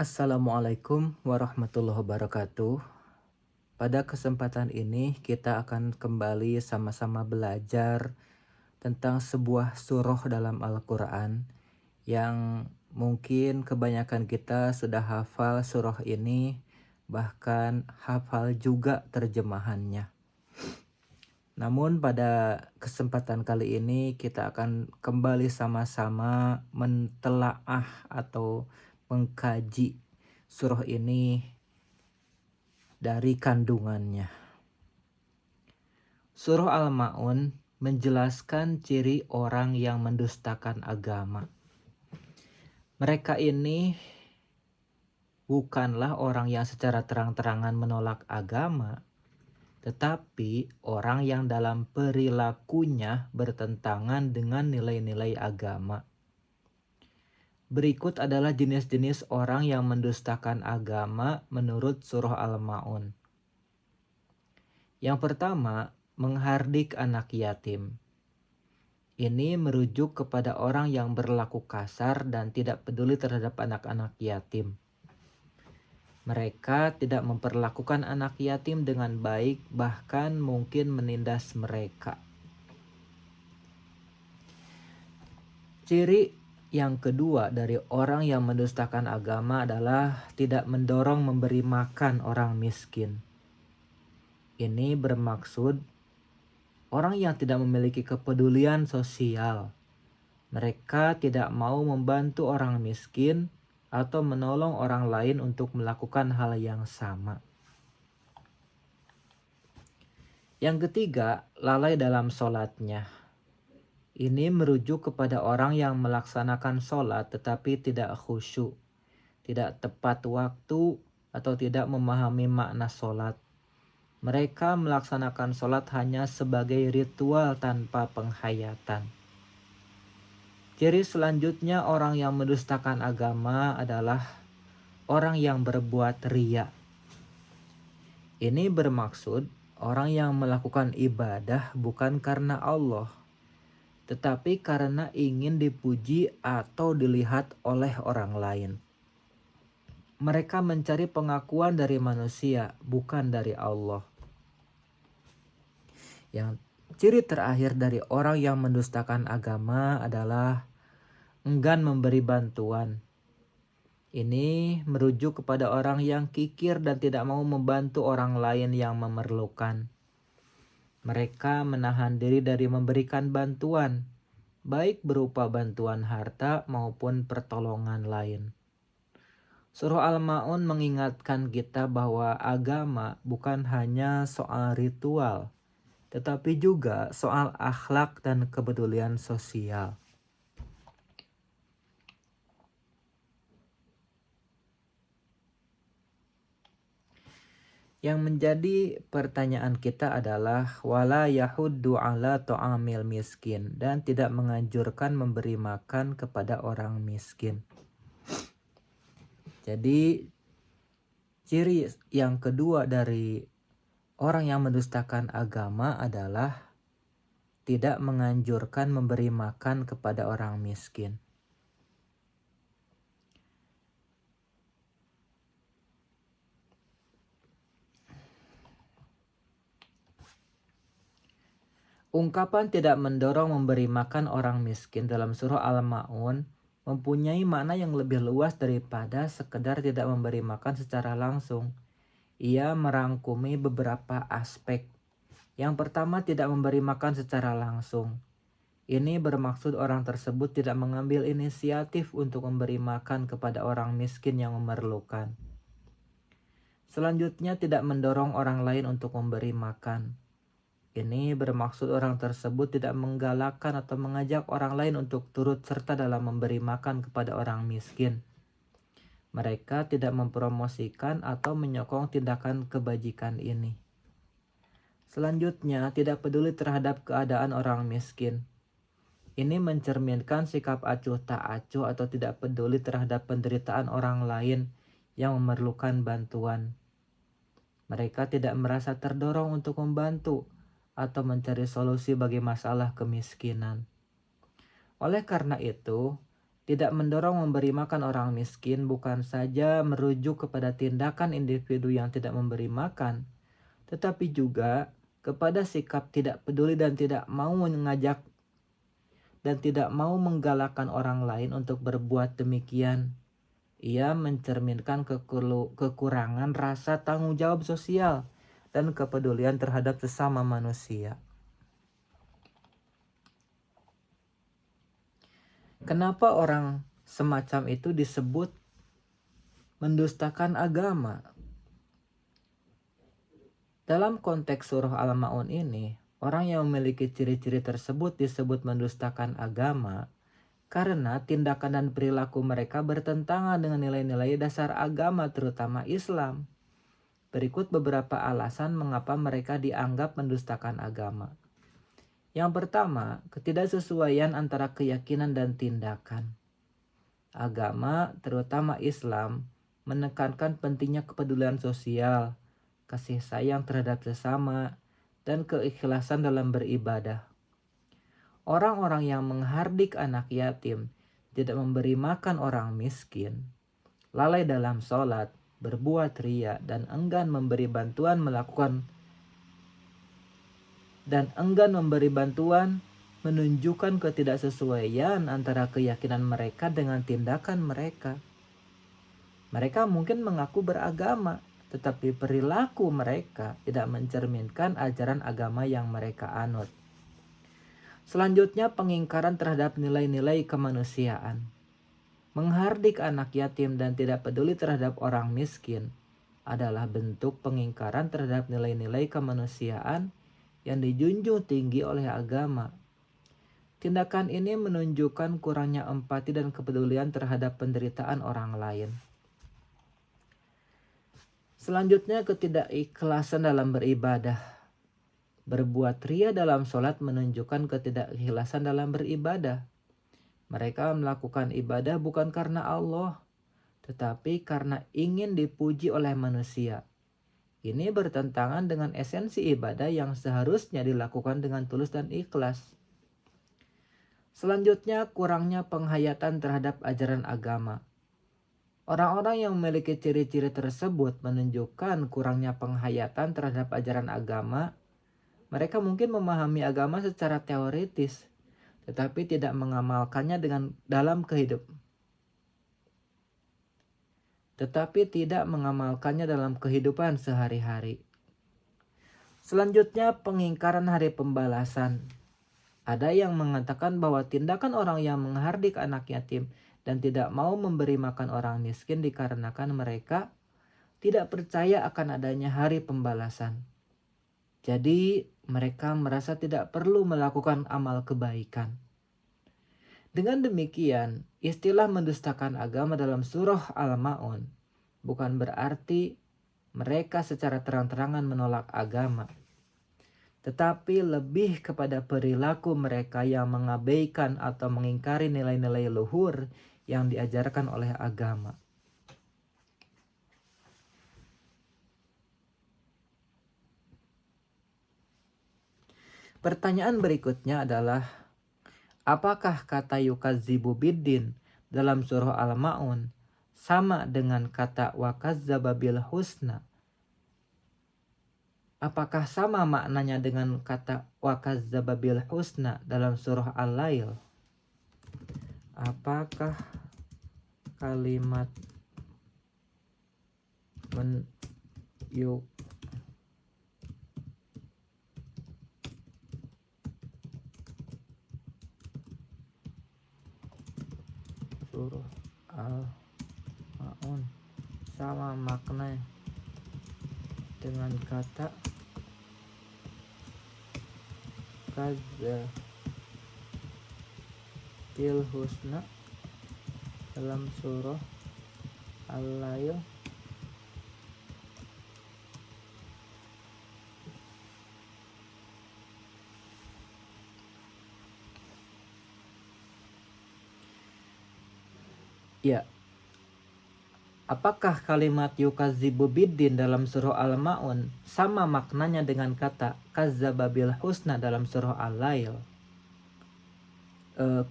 Assalamualaikum warahmatullahi wabarakatuh. Pada kesempatan ini kita akan kembali sama-sama belajar tentang sebuah surah dalam Al-Quran yang mungkin kebanyakan kita sudah hafal surah ini, bahkan hafal juga terjemahannya. Namun pada kesempatan kali ini kita akan kembali sama-sama mentelaah atau mengkaji surah ini dari kandungannya. Surah Al-Ma'un menjelaskan ciri orang yang mendustakan agama. Mereka ini bukanlah orang yang secara terang-terangan menolak agama, tetapi orang yang dalam perilakunya bertentangan dengan nilai-nilai agama. Berikut adalah jenis-jenis orang yang mendustakan agama menurut surah Al-Ma'un. Yang pertama, menghardik anak yatim. Ini merujuk kepada orang yang berlaku kasar dan tidak peduli terhadap anak-anak yatim. Mereka tidak memperlakukan anak yatim dengan baik, bahkan mungkin menindas mereka. Ciri yang kedua dari orang yang mendustakan agama adalah tidak mendorong memberi makan orang miskin. Ini bermaksud orang yang tidak memiliki kepedulian sosial. Mereka tidak mau membantu orang miskin atau menolong orang lain untuk melakukan hal yang sama. Yang ketiga, lalai dalam sholatnya. Ini merujuk kepada orang yang melaksanakan sholat tetapi tidak khusyuk, tidak tepat waktu, atau tidak memahami makna sholat. Mereka melaksanakan sholat hanya sebagai ritual tanpa penghayatan. Ciri selanjutnya orang yang mendustakan agama adalah orang yang berbuat riya. Ini bermaksud orang yang melakukan ibadah bukan karena Allah, tetapi karena ingin dipuji atau dilihat oleh orang lain. Mereka mencari pengakuan dari manusia, bukan dari Allah. Yang ciri terakhir dari orang yang mendustakan agama adalah enggan memberi bantuan. Ini merujuk kepada orang yang kikir dan tidak mau membantu orang lain yang memerlukan. Mereka menahan diri dari memberikan bantuan, baik berupa bantuan harta maupun pertolongan lain. Surah Al-Ma'un mengingatkan kita bahwa agama bukan hanya soal ritual, tetapi juga soal akhlak dan kepedulian sosial. Yang menjadi pertanyaan kita adalah wala yahuddu ala ta'amil miskin, dan tidak menganjurkan memberi makan kepada orang miskin. Jadi ciri yang kedua dari orang yang mendustakan agama adalah tidak menganjurkan memberi makan kepada orang miskin. Ungkapan tidak mendorong memberi makan orang miskin dalam surah Al-Ma'un mempunyai makna yang lebih luas daripada sekedar tidak memberi makan secara langsung. Ia merangkumi beberapa aspek. Yang pertama, tidak memberi makan secara langsung. Ini bermaksud orang tersebut tidak mengambil inisiatif untuk memberi makan kepada orang miskin yang memerlukan. Selanjutnya, tidak mendorong orang lain untuk memberi makan. Ini bermaksud orang tersebut tidak menggalakkan atau mengajak orang lain untuk turut serta dalam memberi makan kepada orang miskin. Mereka tidak mempromosikan atau menyokong tindakan kebajikan ini. Selanjutnya, tidak peduli terhadap keadaan orang miskin. Ini mencerminkan sikap acuh tak acuh atau tidak peduli terhadap penderitaan orang lain yang memerlukan bantuan. Mereka tidak merasa terdorong untuk membantu atau mencari solusi bagi masalah kemiskinan. Oleh karena itu, Tidak mendorong memberi makan orang miskin bukan saja merujuk kepada tindakan individu yang tidak memberi makan, tetapi juga kepada sikap tidak peduli dan tidak mau mengajak dan tidak mau menggalakkan orang lain untuk berbuat demikian. Ia mencerminkan kekurangan rasa tanggung jawab sosial dan kepedulian terhadap sesama manusia. Kenapa orang semacam itu disebut mendustakan agama? Dalam konteks surah Al-Ma'un ini, orang yang memiliki ciri-ciri tersebut disebut mendustakan agama karena tindakan dan perilaku mereka bertentangan dengan nilai-nilai dasar agama, terutama Islam. Berikut beberapa alasan mengapa mereka dianggap mendustakan agama. Yang pertama, ketidaksesuaian antara keyakinan dan tindakan. Agama, terutama Islam, menekankan pentingnya kepedulian sosial, kasih sayang terhadap sesama, dan keikhlasan dalam beribadah. Orang-orang yang menghardik anak yatim, tidak memberi makan orang miskin, lalai dalam sholat, berbuat ria, dan enggan memberi bantuan menunjukkan ketidaksesuaian antara keyakinan mereka dengan tindakan mereka. Mereka mungkin mengaku beragama, tetapi perilaku mereka tidak mencerminkan ajaran agama yang mereka anut. Selanjutnya, pengingkaran terhadap nilai-nilai kemanusiaan. Menghardik anak yatim dan tidak peduli terhadap orang miskin adalah bentuk pengingkaran terhadap nilai-nilai kemanusiaan yang dijunjung tinggi oleh agama. Tindakan ini menunjukkan kurangnya empati dan kepedulian terhadap penderitaan orang lain. Selanjutnya, ketidakikhlasan dalam beribadah. Berbuat ria dalam sholat menunjukkan ketidakikhlasan dalam beribadah. Mereka melakukan ibadah bukan karena Allah, tetapi karena ingin dipuji oleh manusia. Ini bertentangan dengan esensi ibadah yang seharusnya dilakukan dengan tulus dan ikhlas. Selanjutnya, kurangnya penghayatan terhadap ajaran agama. Orang-orang yang memiliki ciri-ciri tersebut menunjukkan kurangnya penghayatan terhadap ajaran agama. Mereka mungkin memahami agama secara teoritis, tetapi tidak mengamalkannya dalam kehidupan sehari-hari. Selanjutnya, pengingkaran hari pembalasan. Ada yang mengatakan bahwa tindakan orang yang menghardik anak yatim dan tidak mau memberi makan orang miskin dikarenakan mereka tidak percaya akan adanya hari pembalasan. Jadi mereka merasa tidak perlu melakukan amal kebaikan. Dengan demikian, istilah mendustakan agama dalam surah Al-Ma'un bukan berarti mereka secara terang-terangan menolak agama, tetapi lebih kepada perilaku mereka yang mengabaikan atau mengingkari nilai-nilai luhur yang diajarkan oleh agama. Pertanyaan berikutnya adalah, apakah kata yukadzibu biddin dalam surah Al-Ma'un sama dengan kata wakazzaba bil husna? Apakah sama maknanya dengan kata wakazzaba bil husna dalam surah Al-Lail? Apakah kalimat surah Al-Ma'un sama makna dengan kata kazzabil husna dalam surah Al-Lail? Ya, apakah kalimat yukadzibu biddin dalam surah Al-Ma'un sama maknanya dengan kata kazzaba bil husna dalam surah Al-Lail?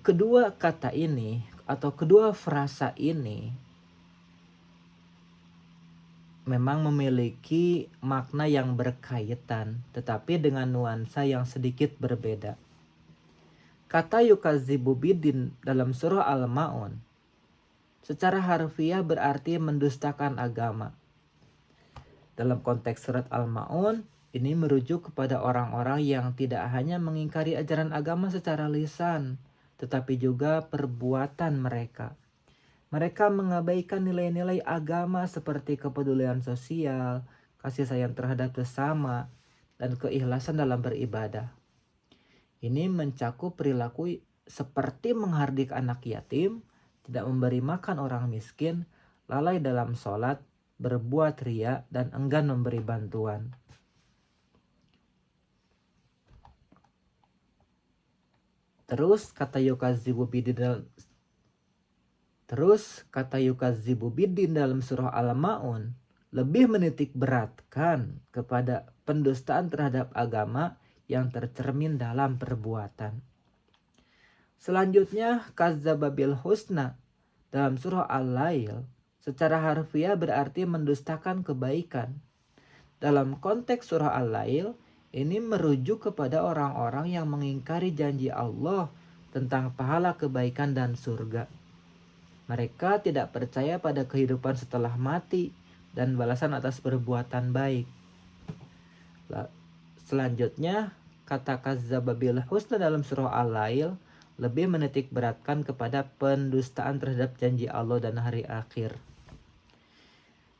Kedua kata ini atau kedua frasa ini memang memiliki makna yang berkaitan, tetapi dengan nuansa yang sedikit berbeda. Kata yukadzibu bidin dalam surah Al-Ma'un secara harfiah berarti mendustakan agama. Dalam konteks surat Al-Ma'un, ini merujuk kepada orang-orang yang tidak hanya mengingkari ajaran agama secara lisan, tetapi juga perbuatan mereka. Mereka mengabaikan nilai-nilai agama seperti kepedulian sosial, kasih sayang terhadap sesama, dan keikhlasan dalam beribadah. Ini mencakup perilaku seperti menghardik anak yatim, tidak memberi makan orang miskin, lalai dalam sholat, berbuat ria, dan enggan memberi bantuan. Terus kata yukadzibu bidin dalam surah Al-Ma'un lebih menitik beratkan kepada pendustaan terhadap agama yang tercermin dalam perbuatan. Selanjutnya kadzdzaba bil husna dalam surah Al-Lail secara harfiah berarti mendustakan kebaikan. Dalam konteks surah Al-Lail ini merujuk kepada orang-orang yang mengingkari janji Allah tentang pahala kebaikan dan surga. Mereka tidak percaya pada kehidupan setelah mati dan balasan atas perbuatan baik. Selanjutnya, kata kadzdzaba bil husna dalam surah Al-Lail lebih menitik beratkan kepada pendustaan terhadap janji Allah dan hari akhir.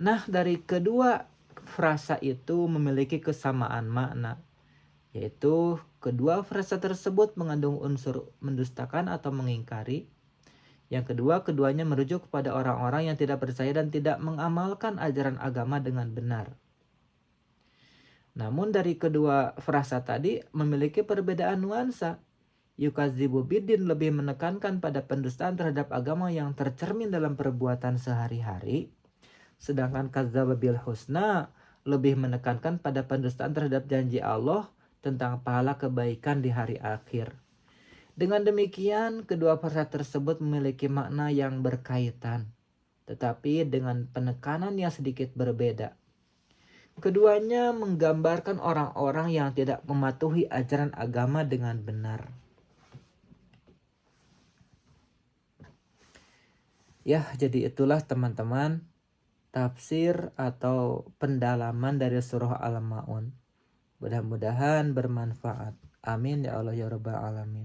Nah, dari kedua frasa itu memiliki kesamaan makna, yaitu kedua frasa tersebut mengandung unsur mendustakan atau mengingkari. Yang kedua, keduanya merujuk kepada orang-orang yang tidak percaya dan tidak mengamalkan ajaran agama dengan benar. Namun dari kedua frasa tadi memiliki perbedaan nuansa. Yukadzibu bidin lebih menekankan pada pendustaan terhadap agama yang tercermin dalam perbuatan sehari-hari. Sedangkan kadzdzaba bil husna lebih menekankan pada pendustaan terhadap janji Allah tentang pahala kebaikan di hari akhir. Dengan demikian, kedua frasa tersebut memiliki makna yang berkaitan, tetapi dengan penekanan yang sedikit berbeda. Keduanya menggambarkan orang-orang yang tidak mematuhi ajaran agama dengan benar. Ya, jadi itulah teman-teman tafsir atau pendalaman dari surah Al-Ma'un. Mudah-mudahan bermanfaat. Amin ya Allah ya Rabbal Alamin.